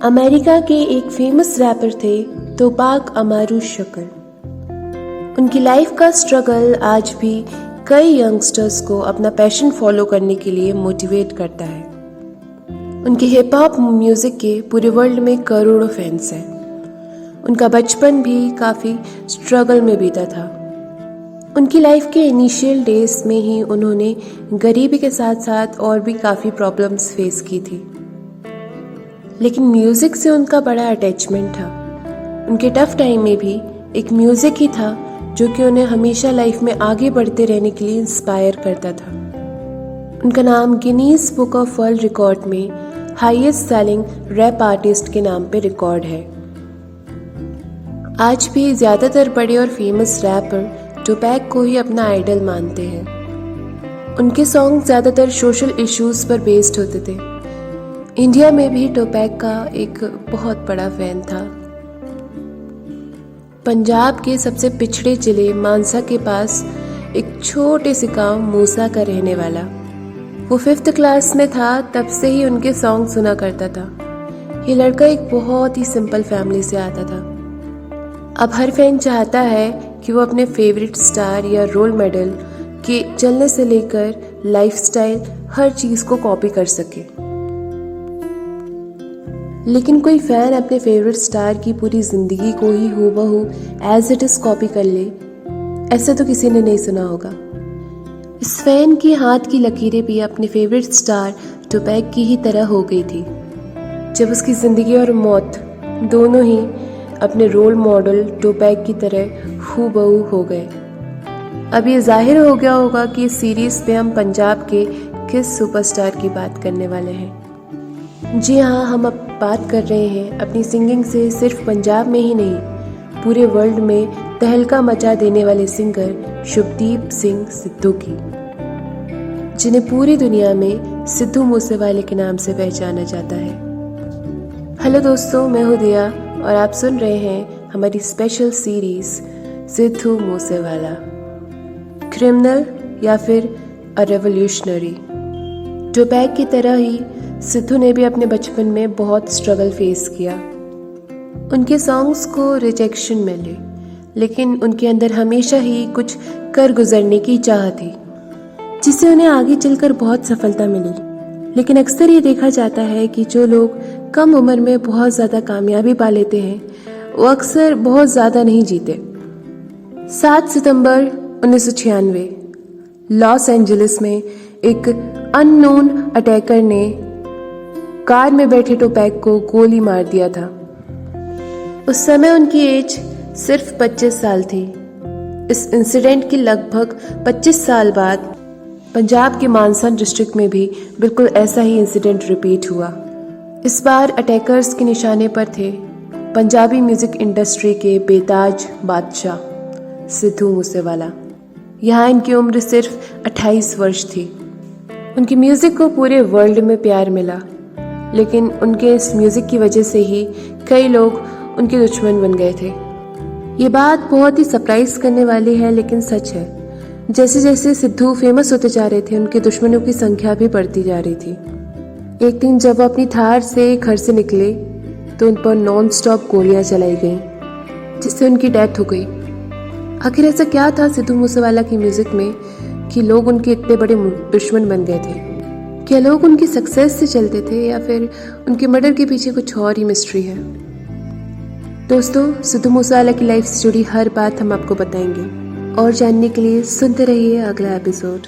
America के एक famous rapper थे तुपाक अमारू शकूर। उनकी लाइफ का स्ट्रगल आज भी कई यंगस्टर्स को अपना पैशन फॉलो करने के लिए मोटिवेट करता है। उनके हिप हॉप म्यूजिक के पूरे वर्ल्ड में करोड़ों फैंस हैं। उनका बचपन भी काफ़ी स्ट्रगल में बीता था। उनकी लाइफ के इनिशियल डेज में ही उन्होंने गरीबी के साथ साथ और भी काफ़ी प्रॉब्लम्स फेस की थी, लेकिन म्यूज़िक से उनका बड़ा अटैचमेंट था। उनके टफ टाइम में भी एक म्यूज़िक ही था जो कि उन्हें हमेशा लाइफ में आगे बढ़ते रहने के लिए इंस्पायर करता था। उनका नाम Guinness book of world record में हाईएस्ट सेलिंग रैप आर्टिस्ट के नाम पे रिकॉर्ड है। आज भी ज़्यादातर बड़े और फेमस रैपर टुपैक को ही अपना आइडल मानते हैं। उनके सॉन्ग ज़्यादातर सोशल इश्यूज़ पर बेस्ड होते थे। इंडिया में भी टुपैक का एक बहुत बड़ा फैन था। पंजाब के सबसे पिछड़े जिले मानसा के पास एक छोटे से गांव मूसा का रहने वाला वो 5th क्लास में था, तब से ही उनके सॉन्ग सुना करता था। ये लड़का एक बहुत ही सिंपल फैमिली से आता था। अब हर फैन चाहता है कि वो अपने फेवरेट स्टार या रोल मॉडल के चलने से लेकर लाइफस्टाइल हर चीज़ को कॉपी कर सके, लेकिन कोई फैन अपने फेवरेट स्टार की पूरी जिंदगी को ही हूबहू एज इट इज कॉपी कर ले, ऐसा तो किसी ने नहीं सुना होगा। इस फैन की हाथ की लकीरें भी अपने फेवरेट स्टार टुपैक की ही तरह हो गई थी, जब उसकी जिंदगी और मौत दोनों ही अपने रोल मॉडल टुपैक की तरह हूबहू हो गए। अब ये जाहिर हो गया होगा कि इस सीरीज पे हम पंजाब के किस सुपरस्टार की बात करने वाले हैं। जी हाँ, हम अब बात कर रहे हैं अपनी सिंगिंग से सिर्फ पंजाब में ही नहीं, पूरे वर्ल्ड में तहलका मचा देने वाले सिंगर शुभदीप सिंह सिद्धू की, जिन्हें पूरी दुनिया में सिद्धू मूसेवाले के नाम से पहचाना जाता है। हेलो दोस्तों, मैं हूँ दिया और आप सुन रहे हैं हमारी special series Sidhu Moosewala, criminal या फिर अ रेवोल्यूशनरी। टुपैक की तरह ही सिद्धू ने भी अपने बचपन में बहुत स्ट्रगल फेस किया। उनके सॉन्ग्स को रिजेक्शन मिले, लेकिन उनके अंदर हमेशा ही कुछ कर गुजरने की चाह थी, जिससे उन्हें आगे चलकर बहुत सफलता मिली। लेकिन अक्सर ये देखा जाता है कि जो लोग कम उम्र में बहुत ज़्यादा कामयाबी पा लेते हैं, वो अक्सर बहुत ज़्यादा नहीं जीते। 7 सितंबर 1996 लॉस एंजलिस में एक अननोन अटैकर ने कार में बैठे टुपैक को गोली मार दिया था। उस समय उनकी एज सिर्फ 25 साल थी। इस इंसिडेंट के लगभग 25 साल बाद पंजाब के मानसा डिस्ट्रिक्ट में भी बिल्कुल ऐसा ही इंसिडेंट रिपीट हुआ। इस बार अटैकर्स के निशाने पर थे पंजाबी म्यूजिक इंडस्ट्री के बेताज बादशाह सिद्धू मूसेवाला। यहाँ इनकी उम्र सिर्फ 28 वर्ष थी। उनकी म्यूजिक को पूरे वर्ल्ड में प्यार मिला, लेकिन उनके इस म्यूजिक की वजह से ही कई लोग उनके दुश्मन बन गए थे। ये बात बहुत ही सरप्राइज करने वाली है, लेकिन सच है। जैसे जैसे सिद्धू फेमस होते जा रहे थे, उनके दुश्मनों की संख्या भी बढ़ती जा रही थी। एक दिन जब वो अपनी थार से घर से निकले तो उन पर नॉन स्टॉप गोलियां चलाई गईं, जिससे उनकी डेथ हो गई। आखिर ऐसा क्या था सिद्धू मूसेवाला की म्यूजिक में कि लोग उनके इतने बड़े दुश्मन बन गए थे? क्या लोग उनकी सक्सेस से चलते थे या फिर उनके मर्डर के पीछे कुछ और ही मिस्ट्री है? दोस्तों, सिद्धू मूसेवाला की लाइफ से जुड़ी हर बात हम आपको बताएंगे, और जानने के लिए सुनते रहिए अगला एपिसोड।